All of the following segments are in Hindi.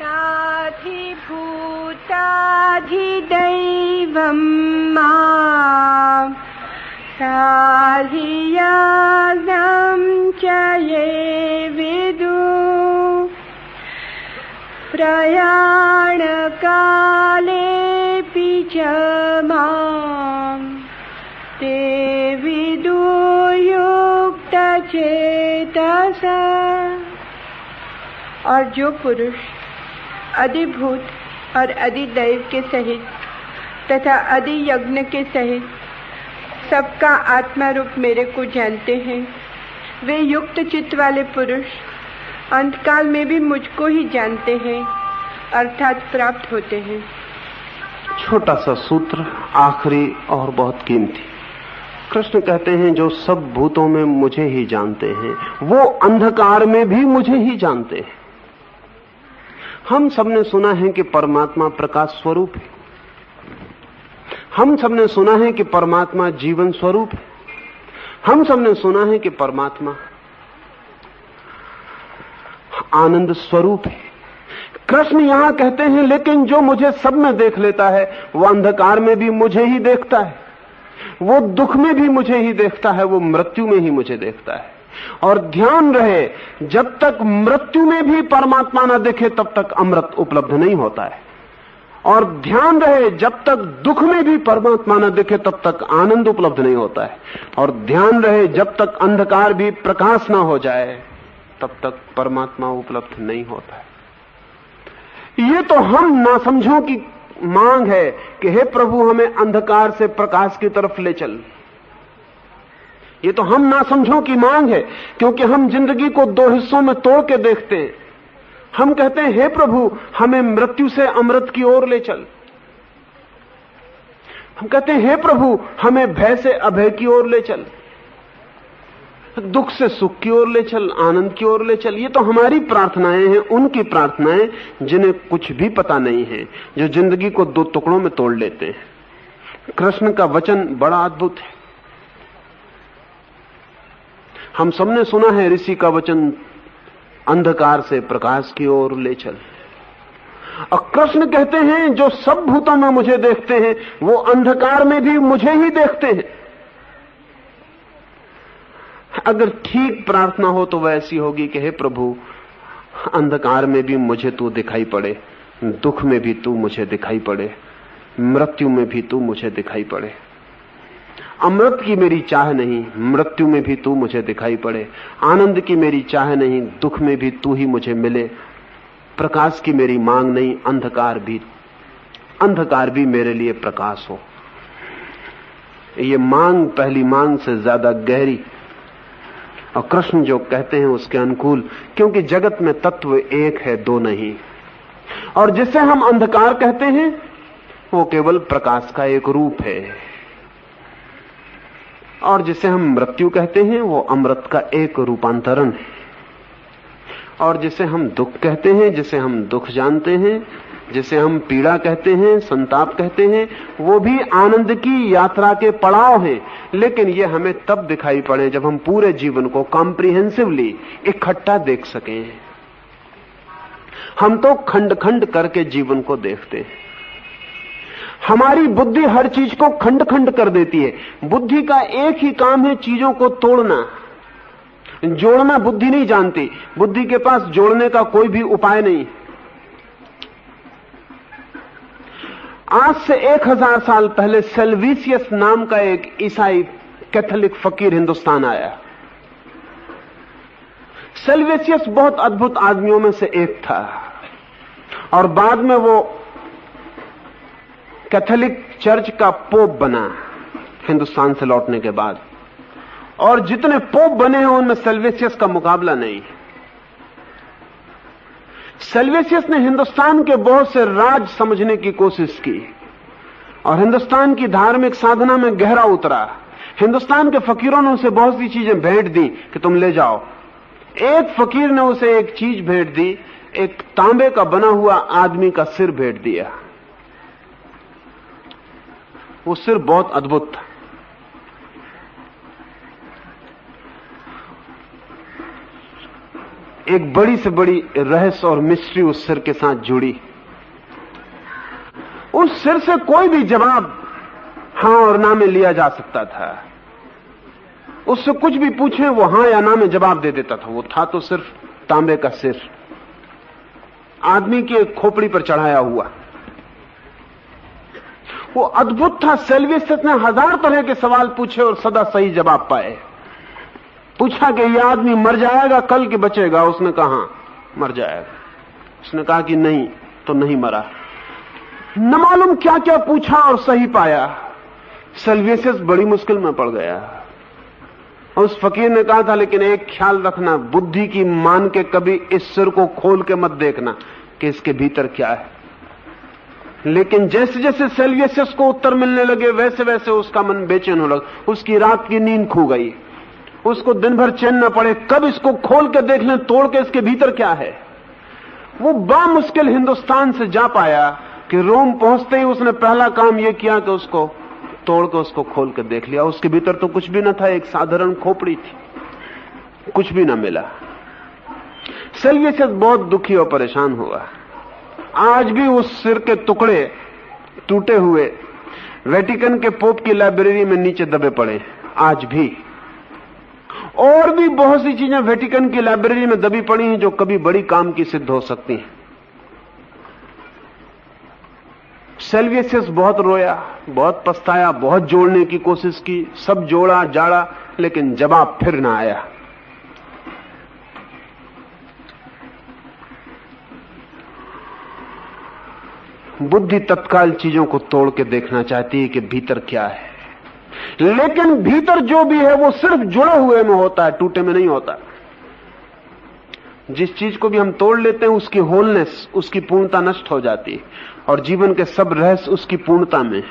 साधिभूताधिदैवं मां साधियाज्ञां च ये विदु प्रयाणकालेऽपि च मां ते विदुर्युक्तचेतसा। और जो पुरुष अधिभूत और अधिदैव के सहित तथा अधियज्ञ के सहित सबका आत्मा रूप मेरे को जानते हैं, वे युक्त चित्त वाले पुरुष अंतकाल में भी मुझको ही जानते हैं अर्थात प्राप्त होते हैं। छोटा सा सूत्र, आखिरी और बहुत कीमती। कृष्ण कहते हैं जो सब भूतों में मुझे ही जानते हैं वो अंधकार में भी मुझे ही जानते हैं। हम सबने सुना है कि परमात्मा प्रकाश स्वरूप है, हम सबने सुना है कि परमात्मा जीवन स्वरूप है, हम सबने सुना है कि परमात्मा आनंद स्वरूप है। कृष्ण यहां कहते हैं लेकिन जो मुझे सब में देख लेता है वो अंधकार में भी मुझे ही देखता है, वो दुख में भी मुझे ही देखता है, वो मृत्यु में ही मुझे देखता है। और ध्यान रहे जब तक मृत्यु में भी परमात्मा न दिखे तब तक अमृत उपलब्ध नहीं होता है, और ध्यान रहे जब तक दुख में भी परमात्मा न दिखे तब तक आनंद उपलब्ध नहीं होता है, और ध्यान रहे जब तक अंधकार भी प्रकाश न हो जाए तब तक परमात्मा उपलब्ध नहीं होता है। ये तो हम नासमझों की मांग है कि हे प्रभु हमें अंधकार से प्रकाश की तरफ ले चल। ये तो हम नासमझों की मांग है क्योंकि हम जिंदगी को दो हिस्सों में तोड़ के देखते हैं। हम कहते हैं हे प्रभु हमें मृत्यु से अमृत की ओर ले चल। हम कहते हैं हे प्रभु हमें भय से अभय की ओर ले चल, दुख से सुख की ओर ले चल, आनंद की ओर ले चल। ये तो हमारी प्रार्थनाएं हैं, उनकी प्रार्थनाएं जिन्हें कुछ भी पता नहीं है, जो जिंदगी को दो टुकड़ों में तोड़ लेते हैं। कृष्ण का वचन बड़ा अद्भुत है। हम सबने सुना है ऋषि का वचन, अंधकार से प्रकाश की ओर ले चल। और कृष्ण कहते हैं जो सब भूतों में मुझे देखते हैं वो अंधकार में भी मुझे ही देखते हैं। अगर ठीक प्रार्थना हो तो वैसी होगी कि हे प्रभु अंधकार में भी मुझे तू दिखाई पड़े, दुख में भी तू मुझे दिखाई पड़े, मृत्यु में भी तू मुझे दिखाई पड़े। अमृत की मेरी चाह नहीं, मृत्यु में भी तू मुझे दिखाई पड़े। आनंद की मेरी चाह नहीं, दुख में भी तू ही मुझे मिले। प्रकाश की मेरी मांग नहीं, अंधकार भी मेरे लिए प्रकाश हो। ये मांग पहली मांग से ज्यादा गहरी, और कृष्ण जो कहते हैं उसके अनुकूल, क्योंकि जगत में तत्व एक है, दो नहीं। और जिसे हम अंधकार कहते हैं वो केवल प्रकाश का एक रूप है, और जिसे हम मृत्यु कहते हैं वो अमृत का एक रूपांतरण है। और जिसे हम दुख कहते हैं, जिसे हम दुख जानते हैं, जिसे हम पीड़ा कहते हैं, संताप कहते हैं, वो भी आनंद की यात्रा के पड़ाव हैं। लेकिन ये हमें तब दिखाई पड़े जब हम पूरे जीवन को कॉम्प्रिहेंसिवली इकट्ठा देख सकें। हम तो खंड खंड करके जीवन को देखते हैं। हमारी बुद्धि हर चीज को खंड खंड कर देती है। बुद्धि का एक ही काम है चीजों को तोड़ना, जोड़ना बुद्धि नहीं जानती। बुद्धि के पास जोड़ने का कोई भी उपाय नहीं। आज से 1000 साल पहले सेल्विसियस नाम का एक ईसाई कैथोलिक फकीर हिंदुस्तान आया। सेल्विसियस बहुत अद्भुत आदमियों में से एक था, और बाद में वो कैथोलिक चर्च का पोप बना हिंदुस्तान से लौटने के बाद। और जितने पोप बने हैं उनमें सेल्विसियस का मुकाबला नहीं। सेल्विसियस ने हिंदुस्तान के बहुत से राज समझने की कोशिश की और हिंदुस्तान की धार्मिक साधना में गहरा उतरा। हिंदुस्तान के फकीरों ने उसे बहुत सी चीजें भेंट दी कि तुम ले जाओ। एक फकीर ने उसे एक चीज भेंट दी, एक तांबे का बना हुआ आदमी का सिर भेंट दिया। वो सिर बहुत अद्भुत था। एक बड़ी से बड़ी रहस्य और मिस्ट्री उस सिर के साथ जुड़ी। उस सिर से कोई भी जवाब हां और ना में लिया जा सकता था। उससे कुछ भी पूछे वो हां या ना में जवाब दे देता था। वो था तो सिर्फ तांबे का सिर, आदमी की एक खोपड़ी पर चढ़ाया हुआ। वो अद्भुत था। सेल्वियस ने 1000 तरह के सवाल पूछे और सदा सही जवाब पाए। पूछा कि यह आदमी मर जाएगा कल कि बचेगा? उसने कहा मर जाएगा। उसने कहा कि नहीं तो नहीं मरा। न मालूम क्या क्या पूछा और सही पाया। सेल्वियस बड़ी मुश्किल में पड़ गया। उस फकीर ने कहा था लेकिन एक ख्याल रखना, बुद्धि की मान के कभी इस सिर को खोल के मत देखना कि इसके भीतर क्या है। लेकिन जैसे जैसे सेल्वियस को उत्तर मिलने लगे वैसे वैसे उसका मन बेचैन हो लगा। उसकी रात की नींद खो गई। उसको दिन भर चैन न पड़े, कब इसको खोल के देख लें, तोड़ के इसके भीतर क्या है। वो बामुश्किल हिंदुस्तान से जा पाया कि रोम पहुंचते ही उसने पहला काम यह किया कि उसको तोड़ के उसको खोल के देख लिया। उसके भीतर तो कुछ भी न था, एक साधारण खोपड़ी थी, कुछ भी न मिला। सेल्वियस बहुत दुखी और परेशान हुआ। आज भी उस सिर के टुकड़े टूटे हुए वेटिकन के पोप की लाइब्रेरी में नीचे दबे पड़े। आज भी और भी बहुत सी चीजें वेटिकन की लाइब्रेरी में दबी पड़ी हैं जो कभी बड़ी काम की सिद्ध हो सकती हैं। सेल्वियस बहुत रोया, बहुत पछताया, बहुत जोड़ने की कोशिश की, सब जोड़ा जाड़ा, लेकिन जवाब फिर ना आया। बुद्धि तत्काल चीजों को तोड़ के देखना चाहती है कि भीतर क्या है, लेकिन भीतर जो भी है वो सिर्फ जुड़े हुए में होता है, टूटे में नहीं होता। जिस चीज को भी हम तोड़ लेते हैं उसकी होलनेस, उसकी पूर्णता नष्ट हो जाती है, और जीवन के सब रहस्य उसकी पूर्णता में।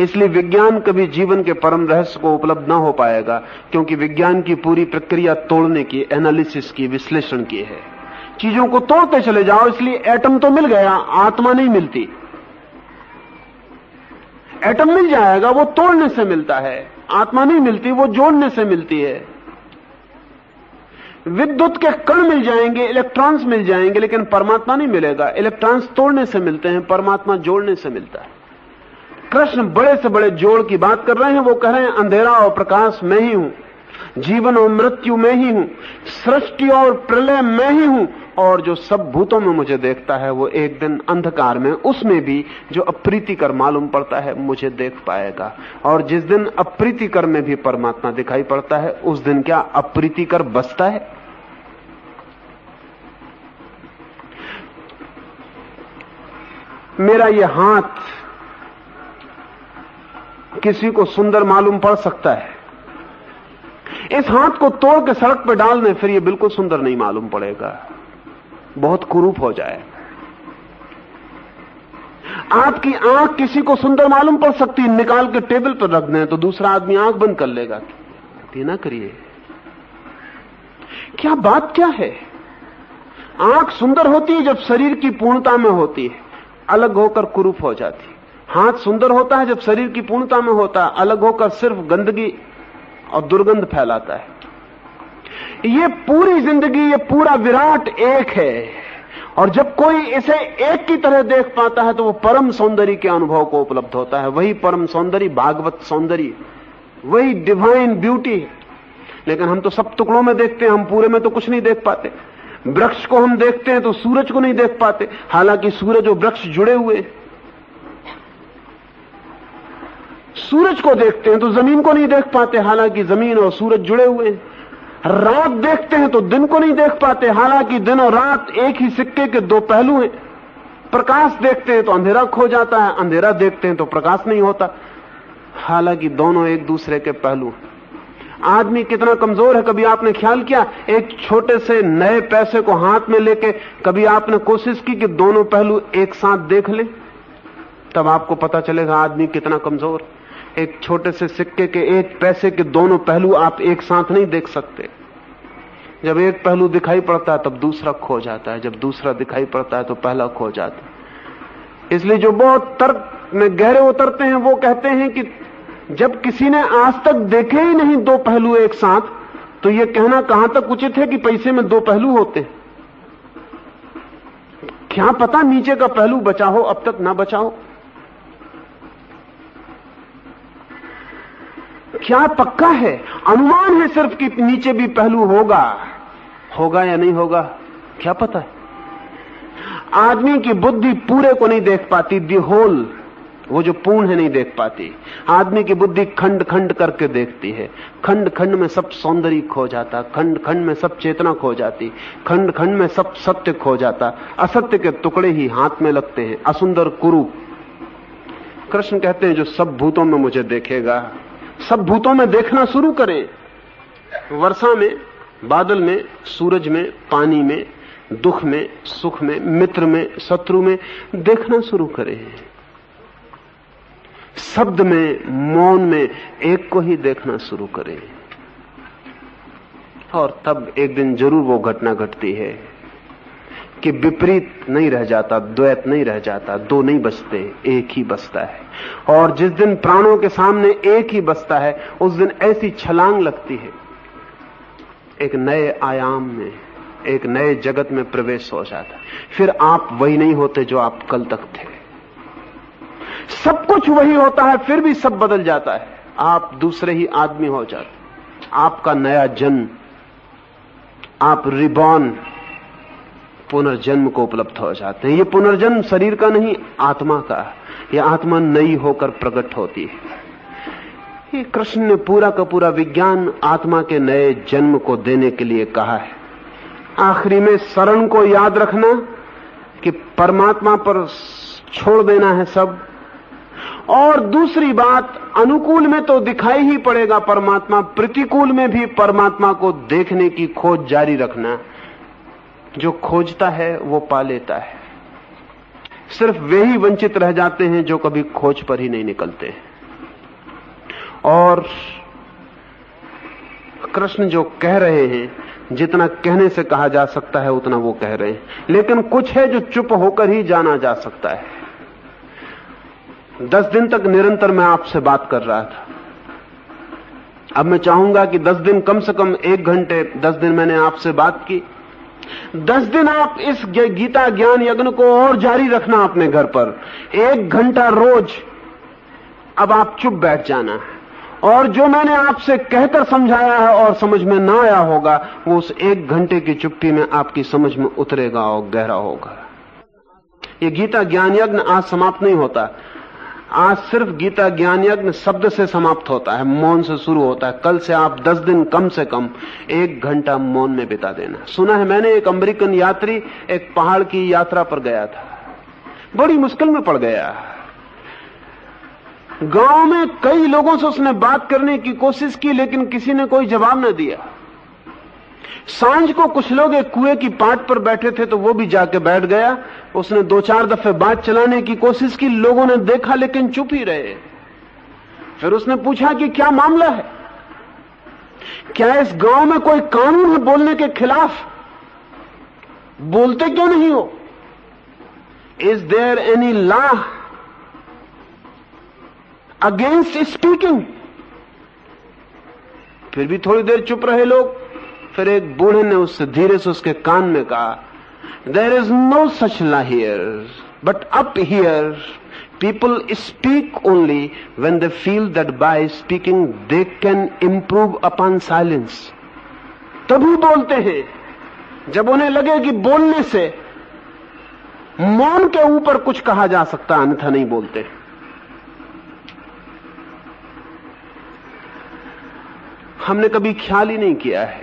इसलिए विज्ञान कभी जीवन के परम रहस्य को उपलब्ध ना हो पाएगा, क्योंकि विज्ञान की पूरी प्रक्रिया तोड़ने की, एनालिसिस की, विश्लेषण की है। चीजों को तोड़ते चले जाओ। इसलिए एटम तो मिल गया, आत्मा नहीं मिलती। एटम मिल जाएगा, वो तोड़ने से मिलता है। आत्मा नहीं मिलती, वो जोड़ने से मिलती है। विद्युत के कण मिल जाएंगे, इलेक्ट्रॉन्स मिल जाएंगे, लेकिन परमात्मा नहीं मिलेगा। इलेक्ट्रॉन्स तोड़ने से मिलते हैं, परमात्मा जोड़ने से मिलता है। कृष्ण बड़े से बड़े जोड़ की बात कर रहे हैं। वो कह रहे हैं अंधेरा और प्रकाश मैं ही हूं, जीवन और मृत्यु मैं ही हूं, सृष्टि और प्रलय मैं ही हूं, और जो सब भूतों में मुझे देखता है वो एक दिन अंधकार में, उसमें भी जो अप्रीतिकर मालूम पड़ता है, मुझे देख पाएगा। और जिस दिन अप्रीतिकर में भी परमात्मा दिखाई पड़ता है, उस दिन क्या अप्रीतिकर बसता है? मेरा ये हाथ किसी को सुंदर मालूम पड़ सकता है। इस हाथ को तोड़ के सड़क पर डाल दें, फिर ये बिल्कुल सुंदर नहीं मालूम पड़ेगा, बहुत कुरूप हो जाए। आपकी आंख किसी को सुंदर मालूम पड़ सकती है, निकाल के टेबल पर रख दें तो दूसरा आदमी आंख बंद कर लेगा। ये ना करिए। क्या बात क्या है? आंख सुंदर होती है जब शरीर की पूर्णता में होती है, अलग होकर कुरूप हो जाती है। हाथ सुंदर होता है जब शरीर की पूर्णता में होता है, अलग होकर सिर्फ गंदगी और दुर्गंध फैलाता है। ये पूरी जिंदगी, ये पूरा विराट एक है, और जब कोई इसे एक की तरह देख पाता है तो वो परम सौंदर्य के अनुभव को उपलब्ध होता है। वही परम सौंदर्य, भागवत सौंदर्य, वही डिवाइन ब्यूटी है। लेकिन हम तो सब टुकड़ों में देखते हैं, हम पूरे में तो कुछ नहीं देख पाते। वृक्ष को हम देखते हैं तो सूरज को नहीं देख पाते, हालांकि सूरज और वृक्ष जुड़े हुए। सूरज को देखते हैं तो जमीन को नहीं देख पाते, हालांकि जमीन और सूरज जुड़े हुए हैं। रात देखते हैं तो दिन को नहीं देख पाते, हालांकि दिन और रात एक ही सिक्के के दो पहलू हैं। प्रकाश देखते हैं तो अंधेरा खो जाता है, अंधेरा देखते हैं तो प्रकाश नहीं होता, हालांकि दोनों एक दूसरे के पहलू। आदमी कितना कमजोर है, कभी आपने ख्याल किया? एक छोटे से नए पैसे को हाथ में लेके कभी आपने कोशिश की कि दोनों पहलू एक साथ देख ले? तब आपको पता चलेगा आदमी कितना कमजोर। एक छोटे से सिक्के के, एक पैसे के दोनों पहलू आप एक साथ नहीं देख सकते। जब एक पहलू दिखाई पड़ता है तब दूसरा खो जाता है, जब दूसरा दिखाई पड़ता है तो पहला खो जाता है। इसलिए जो बहुत तर्क में गहरे उतरते हैं वो कहते हैं कि जब किसी ने आज तक देखे ही नहीं दो पहलू एक साथ, तो यह कहना कहां तक उचित है कि पैसे में दो पहलू होते हैं? क्या पता नीचे का पहलू बचा हो, अब तक ना बचा हो। क्या पक्का है? अनुमान है सिर्फ कि नीचे भी पहलू होगा या नहीं होगा, क्या पता है। आदमी की बुद्धि पूरे को नहीं देख पाती, दी होल, वो जो पूर्ण है नहीं देख पाती। आदमी की बुद्धि खंड खंड करके देखती है। खंड खंड में सब सौंदर्य खो जाता, खंड खंड में सब चेतना खो जाती, खंड खंड में सब सत्य खो जाता। असत्य के टुकड़े ही हाथ में लगते हैं, असुंदर कुरूप। कृष्ण कहते हैं जो सब भूतों में मुझे देखेगा, सब भूतों में देखना शुरू करें। वर्षा में, बादल में, सूरज में, पानी में, दुख में, सुख में, मित्र में, शत्रु में देखना शुरू करें। शब्द में, मौन में एक को ही देखना शुरू करें। और तब एक दिन जरूर वो घटना घटती है कि विपरीत नहीं रह जाता, द्वैत नहीं रह जाता, दो नहीं बचते, एक ही बचता है। और जिस दिन प्राणों के सामने एक ही बचता है, उस दिन ऐसी छलांग लगती है, एक नए आयाम में, एक नए जगत में प्रवेश हो जाता है। फिर आप वही नहीं होते जो आप कल तक थे। सब कुछ वही होता है, फिर भी सब बदल जाता है। आप दूसरे ही आदमी हो जाते, आपका नया जन्म, आप रिबॉर्न, पुनर्जन्म को उपलब्ध हो जाते हैं। ये पुनर्जन्म शरीर का नहीं, आत्मा का। यह आत्मा नई होकर प्रकट होती है। ये कृष्ण ने पूरा का पूरा विज्ञान आत्मा के नए जन्म को देने के लिए कहा है। आखिरी में शरण को याद रखना कि परमात्मा पर छोड़ देना है सब। और दूसरी बात, अनुकूल में तो दिखाई ही पड़ेगा परमात्मा, प्रतिकूल में भी परमात्मा को देखने की खोज जारी रखना। जो खोजता है वो पा लेता है। सिर्फ वे ही वंचित रह जाते हैं जो कभी खोज पर ही नहीं निकलते। और कृष्ण जो कह रहे हैं, जितना कहने से कहा जा सकता है उतना वो कह रहे हैं। लेकिन कुछ है जो चुप होकर ही जाना जा सकता है। 10 दिन तक निरंतर मैं आपसे बात कर रहा था। अब मैं चाहूंगा कि 10 दिन, कम से कम 1 घंटे, 10 दिन मैंने आपसे बात की। 10 दिन आप इस गीता ज्ञान यज्ञ को और जारी रखना अपने घर पर, 1 घंटा रोज। अब आप चुप बैठ जाना है, और जो मैंने आपसे कहकर समझाया है और समझ में ना आया होगा, वो उस 1 घंटे की चुप्पी में आपकी समझ में उतरेगा और गहरा होगा। ये गीता ज्ञान यज्ञ आज समाप्त नहीं होता। आज सिर्फ गीता ज्ञान यज्ञ शब्द से समाप्त होता है, मौन से शुरू होता है। कल से आप 10 दिन कम से कम 1 घंटा मौन में बिता देना। सुना है मैंने, एक अमेरिकन यात्री एक पहाड़ की यात्रा पर गया था, बड़ी मुश्किल में पड़ गया। गांव में कई लोगों से उसने बात करने की कोशिश की, लेकिन किसी ने कोई जवाब न दिया। सांझ को कुछ लोग एक कुएं की पाट पर बैठे थे, तो वो भी जाके बैठ गया। उसने 2-4 दफे बात चलाने की कोशिश की, लोगों ने देखा लेकिन चुप ही रहे। फिर उसने पूछा कि क्या मामला है, क्या इस गांव में कोई कानून है बोलने के खिलाफ? बोलते क्यों नहीं हो? Is there any law against speaking? फिर भी थोड़ी देर चुप रहे लोग। फिर एक बूढ़े ने उससे धीरे से उसके कान में कहा, there is no such law here, but up here people speak only when they feel that by speaking they can improve upon silence. तभी बोलते हैं जब उन्हें लगे कि बोलने से मौन के ऊपर कुछ कहा जा सकता, अन्यथा नहीं बोलते। हमने कभी ख्याल ही नहीं किया है।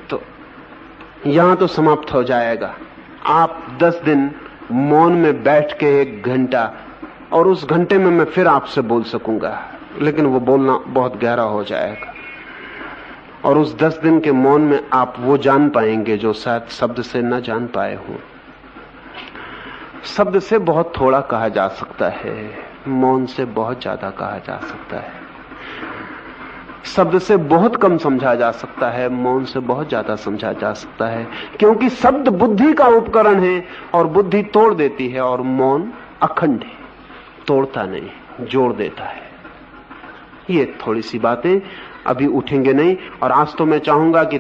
तो यहां तो समाप्त हो जाएगा। आप 10 दिन मौन में बैठ के 1 घंटा, और उस घंटे में मैं फिर आपसे बोल सकूंगा, लेकिन वो बोलना बहुत गहरा हो जाएगा। और उस 10 दिन के मौन में आप वो जान पाएंगे जो शायद शब्द से न जान पाए हों। शब्द से बहुत थोड़ा कहा जा सकता है, मौन से बहुत ज्यादा कहा जा सकता है। शब्द से बहुत कम समझा जा सकता है, मौन से बहुत ज्यादा समझा जा सकता है। क्योंकि शब्द बुद्धि का उपकरण है और बुद्धि तोड़ देती है, और मौन अखंड है, तोड़ता नहीं, जोड़ देता है। ये थोड़ी सी बातें अभी उठेंगे नहीं। और आज तो मैं चाहूंगा कि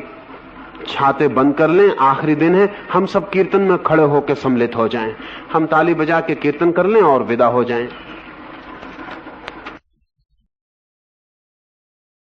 छाते बंद कर लें, आखिरी दिन है, हम सब कीर्तन में खड़े होकर सम्मिलित हो जाएं। हम ताली बजा के कीर्तन कर लें और विदा हो जाएं।